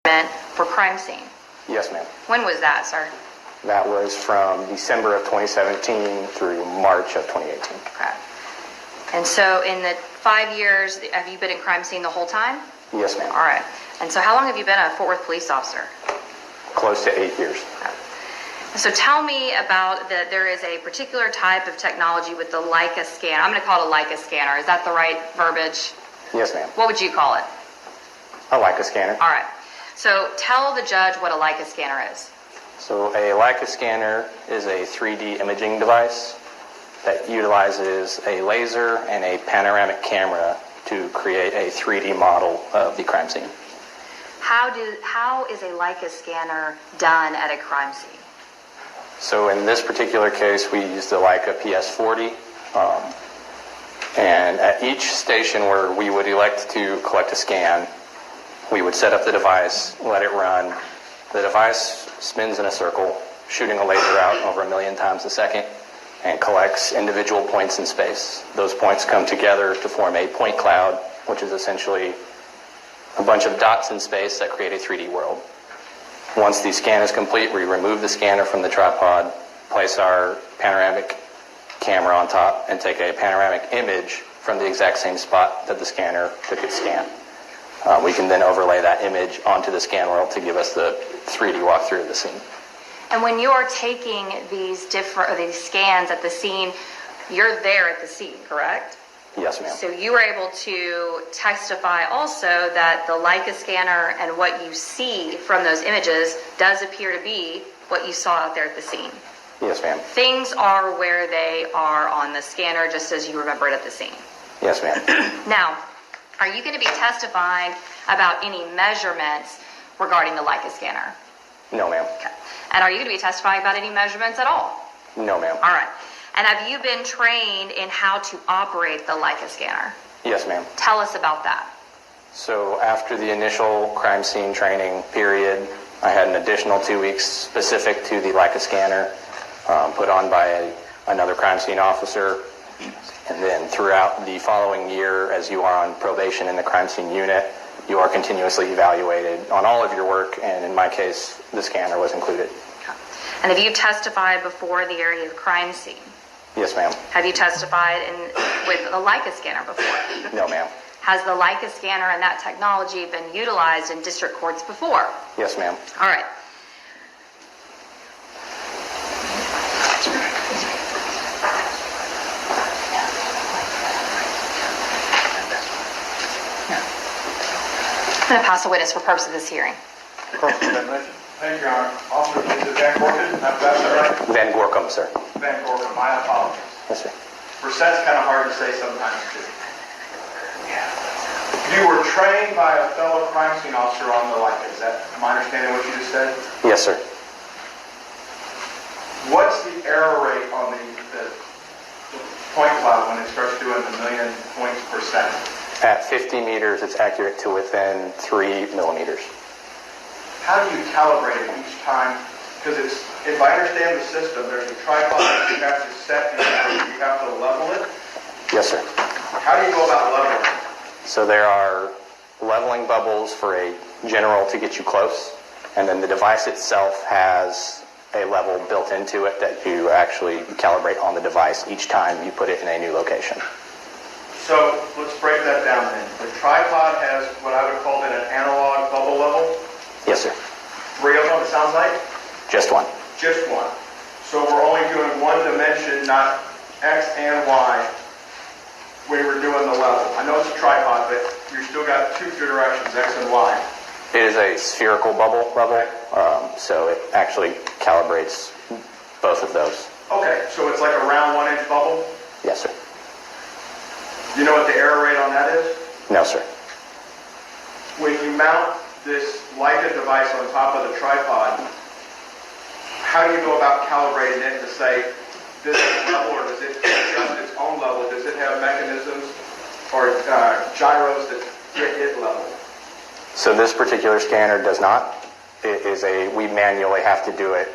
for crime scene. Yes, ma'am. When was that, sir? That was from December of 2017 through March of 2018. Okay. And so in the 5 years, have you been in crime scene the whole time? Yes, ma'am. All right. And so how long have you been a Fort Worth police officer? Close to 8 years. Okay. So tell me about that. There is a particular type of technology with the Leica scanner. I'm going to call it a Leica scanner. Is that the right verbiage? Yes, ma'am. What would you call it? A Leica scanner. All right. So tell the judge what a Leica scanner is. So a Leica scanner is a 3D imaging device that utilizes a laser and a panoramic camera to create a 3D model of the crime scene. How is a Leica scanner done at a crime scene? So in this particular case, we used the Leica PS40. And at each station where we would elect to collect a scan, we would set up the device, let it run. The device spins in a circle, shooting a laser out over 1 million times a second, and collects individual points in space. Those points come together to form a point cloud, which is essentially a bunch of dots in space that create a 3D world. Once the scan is complete, we remove the scanner from the tripod, place our panoramic camera on top, and take a panoramic image from the exact same spot that the scanner took its scan. We can then overlay that image onto the scan world to give us the 3D walkthrough of the scene. And when you're taking these scans at the scene, you're there at the scene, correct? Yes, ma'am. So you were able to testify also that the Leica scanner and what you see from those images does appear to be what you saw out there at the scene. Yes, ma'am. Things are where they are on the scanner, just as you remember it at the scene. Yes, ma'am. Now, are you going to be testifying about any measurements regarding the Leica scanner? No, ma'am. Okay. And are you going to be testifying about any measurements at all? No, ma'am. All right. And have you been trained in how to operate the Leica scanner? Yes, ma'am. Tell us about that. So after the initial crime scene training period, I had an additional 2 weeks specific to the Leica scanner, put on by another crime scene officer. And then throughout the following year, as you are on probation in the crime scene unit, you are continuously evaluated on all of your work, and in my case, the scanner was included. Okay. And have you testified before the area of crime scene? Yes, ma'am. Have you testified with the Leica scanner before? No, ma'am. Has the Leica scanner and that technology been utilized in district courts before? Yes, ma'am. All right. I'm going to pass a witness for purpose of this hearing. Thank you, Your Honor. Officer, is it Van Gorkum? That's right? Van Gorkum, sir. Van Gorkum, my apologies. Yes, sir. Versette's kind of hard to say sometimes, too. You were trained by a fellow crime scene officer on the Leica. Am I understanding what you just said? Yes, sir. What's the error rate on the point cloud when it starts doing 1 million points per second? At 50 meters, it's accurate to within 3 millimeters. How do you calibrate it each time? Because if I understand the system, there's a tripod that you have to set and you have to level it. Yes, sir. How do you go about leveling it? So there are leveling bubbles for a general to get you close, and then the device itself has a level built into it that you actually calibrate on the device each time you put it in a new location. So let's break that down then. The tripod has what I would call then an analog bubble level. Yes, sir. 3 of them, it sounds like? Just one. Just one. So we're only doing one dimension, not X and Y, when we're doing the level. I know it's a tripod, but you've still got 2 directions, X and Y. It is a spherical bubble level, so it actually calibrates both of those. Okay, so it's like a round 1-inch bubble? Yes, sir. You know what the error rate on that is? No, sir. When you mount this Leica device on top of the tripod, how do you go about calibrating it to say this is level, or does it adjust its own level? Does it have mechanisms or gyros that get it level? So this particular scanner does not. We manually have to do it.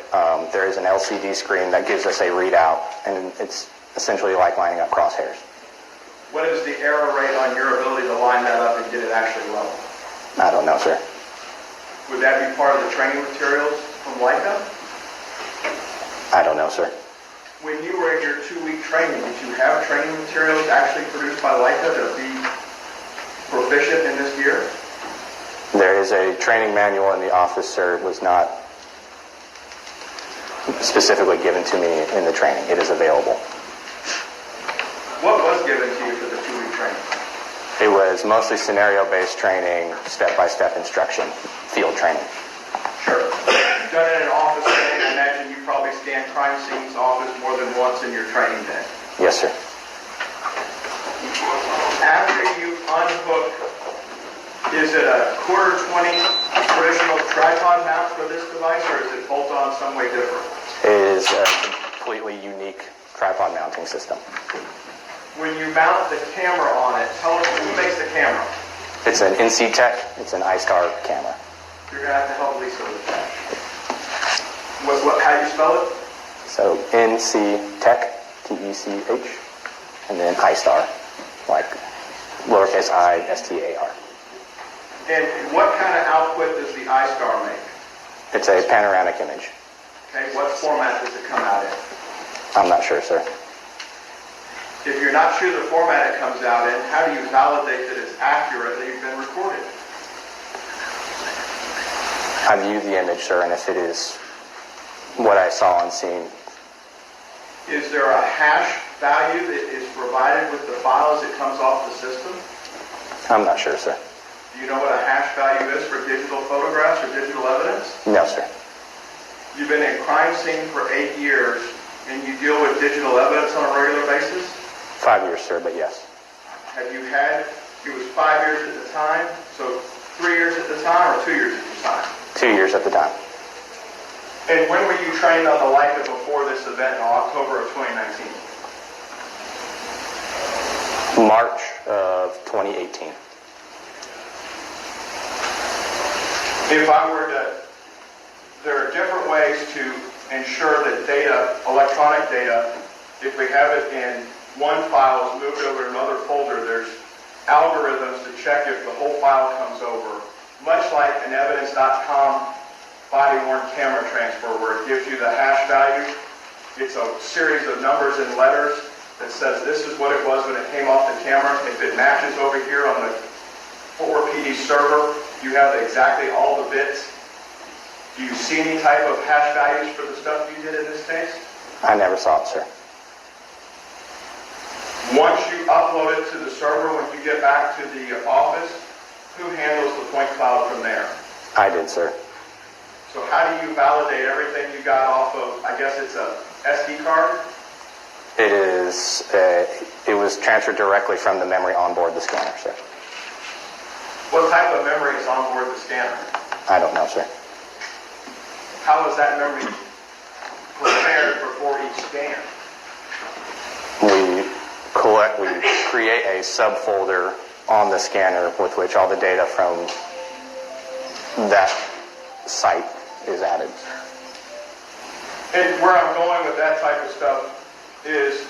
There is an LCD screen that gives us a readout, and it's essentially like lining up crosshairs. What is the error rate on your ability to line that up and get it actually level? I don't know, sir. Would that be part of the training materials from Leica? I don't know, sir. When you were in your 2-week training, did you have training materials actually produced by Leica to be proficient in this gear? There is a training manual in the office, sir. It was not specifically given to me in the training. It is available. What was given to you for the 2-week training? It was mostly scenario-based training, step-by-step instruction, field training. Sure. You've done it in an office setting. I imagine you probably scanned crime scenes office more than once in your training day. Yes, sir. After you unhook, is it a quarter 20 traditional tripod mount for this device, or is it bolt on some way different? It is a completely unique tripod mounting system. When you mount the camera on it, tell us who makes the camera. It's an NC Tech. It's an iStar camera. You're going to have to help Lisa with that. How do you spell it? So NC Tech, T-E-C-H, and then iStar, like lowercase I, S-T-A-R. And what kind of output does the iStar make? It's a panoramic image. Okay, what format does it come out in? I'm not sure, sir. If you're not sure the format it comes out in, how do you validate that it's accurate, that you've been recorded? I view the image, sir, and if it is what I saw on scene, Is there a hash value that is provided with the file as it comes off the system? I'm not sure, sir. Do you know what a hash value is for digital photographs or digital evidence? No, sir. You've been in crime scene for 8 years, and you deal with digital evidence on a regular basis? 5 years, sir, but yes. Have you had, it was 5 years at the time, so 3 years at the time or 2 years at the time? 2 years at the time. And when were you trained on the Leica before this event in October of 2019? March of 2018. If I were to, there are different ways to ensure that data, electronic data, if we have it in one file, is moved over to another folder, there's algorithms to check if the whole file comes over. Much like an evidence.com body-worn camera transfer where it gives you the hash value. It's a series of numbers and letters that says this is what it was when it came off the camera. If it matches over here on the Fort Worth PD server, you have exactly all the bits. Do you see any type of hash values for the stuff you did in this case? I never saw it, sir. Once you upload it to the server, when you get back to the office, who handles the point cloud from there? I did, sir. So how do you validate everything you got off of, I guess it's a SD card? It was transferred directly from the memory on board the scanner, sir. What type of memory is on board the scanner? I don't know, sir. How is that memory prepared before each scan? We create a subfolder on the scanner with which all the data from that site is added. And where I'm going with that type of stuff is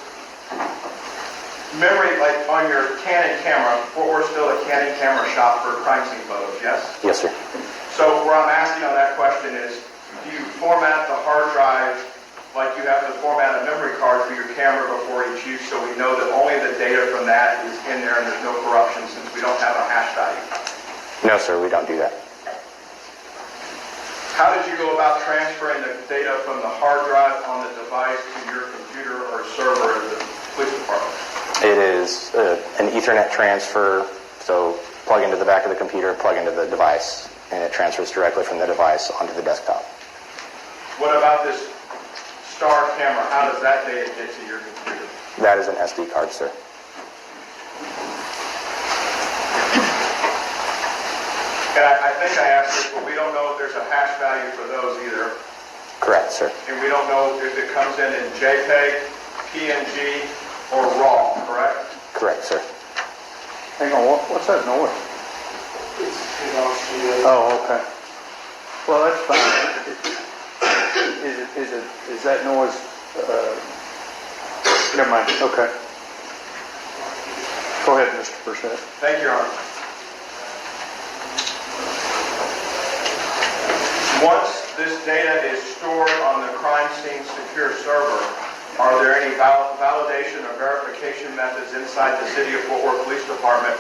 memory, like on your Canon camera, we're still a Canon camera shop for crime scene photos, yes? Yes, sir. So where I'm asking on that question is, do you format the hard drive like you have to format a memory card for your camera before each use so we know that only the data from that is in there and there's no corruption since we don't have a hash value? No, sir, we don't do that. How did you go about transferring the data from the hard drive on the device to your computer or server at the police department? It is an Ethernet transfer, so plug into the back of the computer, plug into the device, and it transfers directly from the device onto the desktop. What about this Star camera? How does that data get to your computer? That is an SD card, sir. And I think I asked this, but we don't know if there's a hash value for those either. Correct, sir. And we don't know if it comes in JPEG, PNG, or RAW, correct? Correct, sir. Hang on, what's that noise? Oh, okay. Well, that's fine. Is that noise, never mind, okay. Go ahead, Mr. Burchett. Thank you, Your Honor. this data is stored on the crime scene secure server, are there any validation or verification methods inside the City of Fort Worth Police Department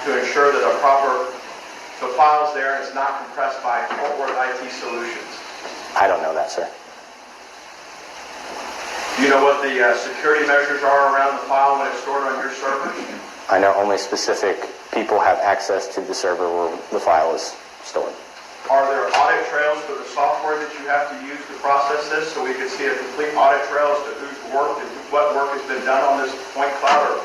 to ensure that the file's there and it's not compressed by Fort Worth IT Solutions? I don't know that, sir. Do you know what the security measures are around the file when it's stored on your server? I know only specific people have access to the server where the file is stored. Are there audit trails for the software that you have to use to process this so we can see a complete audit trail as to who's worked and what work has been done on this point cloud or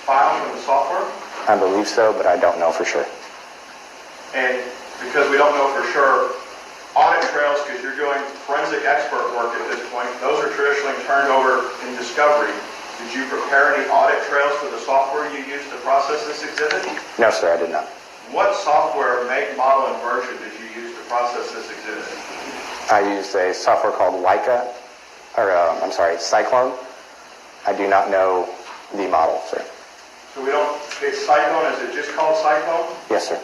file from the software? I believe so, but I don't know for sure. And because we don't know for sure, audit trails, because you're doing forensic expert work at this point, those are traditionally turned over in discovery. Did you prepare any audit trails for the software you used to process this exhibit? No, sir, I did not. What software, make, model, and version did you use to process this exhibit? I used a software called Leica, Cyclone. I do not know the model, sir. So it's Cyclone, is it just called Cyclone? Yes, sir.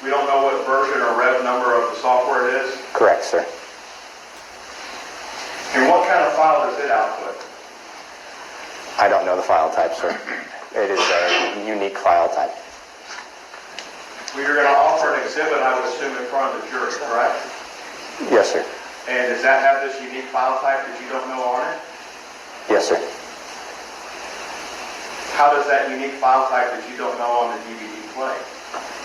We don't know what version or rev number of the software it is? Correct, sir. And what kind of file does it output? I don't know the file type, sir. It is a unique file type. Well, you're going to offer an exhibit, I would assume, in front of the jury, correct? Yes, sir. And does that have this unique file type that you don't know on it? Yes, sir. How does that unique file type that you don't know on the DVD play?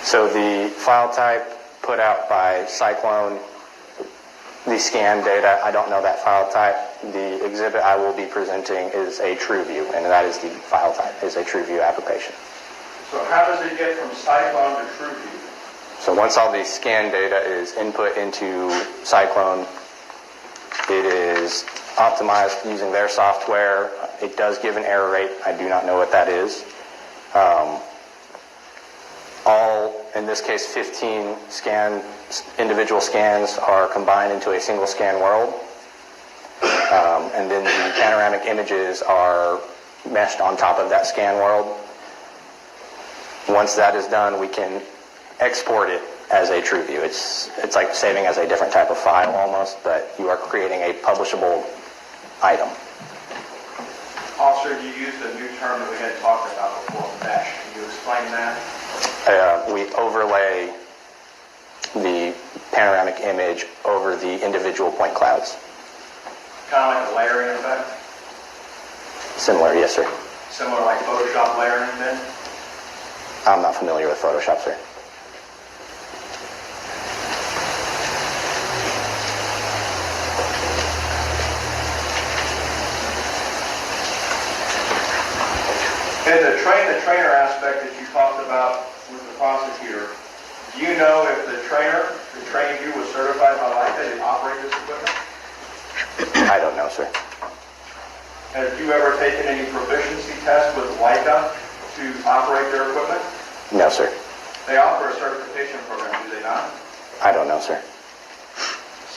So the file type put out by Cyclone, the scan data, I don't know that file type. The exhibit I will be presenting is a TrueView, and that is the file type, is a TrueView application. So how does it get from Cyclone to TrueView? So once all the scan data is input into Cyclone, it is optimized using their software. It does give an error rate. I do not know what that is. All, in this case, 15 individual scans are combined into a single scan world. And then the panoramic images are meshed on top of that scan world. Once that is done, we can export it as a TrueView. It's like saving as a different type of file almost, but you are creating a publishable item. Officer, you used a new term that we hadn't talked about before, mesh. Can you explain that? We overlay the panoramic image over the individual point clouds. Kind of like a layering effect? Similar, yes, sir. Similar like Photoshop layering then? I'm not familiar with Photoshop, sir. And the trainer aspect that you talked about with the prosecutor, do you know if the trainer who trained you was certified by Leica to operate this equipment? I don't know, sir. Have you ever taken any proficiency tests with Leica to operate their equipment? No, sir. They offer a certification program, do they not? I don't know, sir.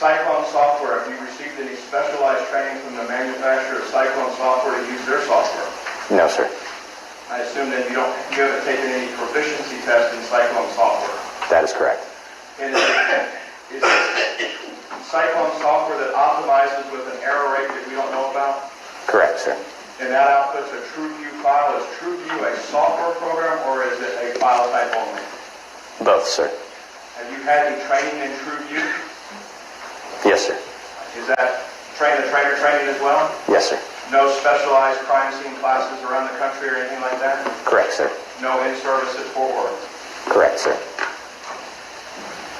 Cyclone software, have you received any specialized training from the manufacturer of Cyclone software to use their software? No, sir. I assume that you haven't taken any proficiency tests in Cyclone software. That is correct. And is Cyclone software that optimizes with an error rate that we don't know about? Correct, sir. And that outputs a TrueView file. Is TrueView a software program or is it a file type only? Both, sir. Have you had any training in TrueView? Yes, sir. Is that trainer training as well? Yes, sir. No specialized crime scene classes around the country or anything like that? Correct, sir. No in-service at Fort Worth? Correct, sir.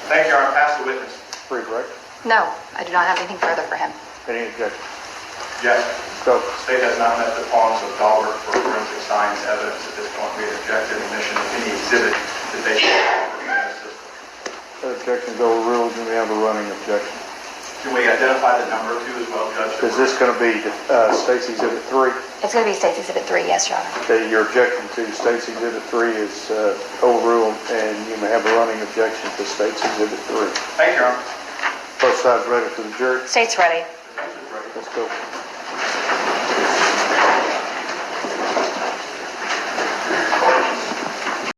Thank you, Your Honor. Pass the witness. Free break. No, I do not have anything further for him. Any objection? Yes. Go. The state has not met the prongs of Daubert for forensic science evidence at this point. We object to the admission of any exhibit that they should offer in the system. Objection is overruled, and we have a running objection. Can we identify the number two as well, Judge? Is this going to be State's Exhibit 3? It's going to be State's Exhibit 3, yes, Your Honor. Okay, your objection to State's Exhibit 3 is overruled, and you may have a running objection to State's Exhibit 3. Thank you, Your Honor. Both sides ready for the jury? State's ready. The bench is ready. Let's go.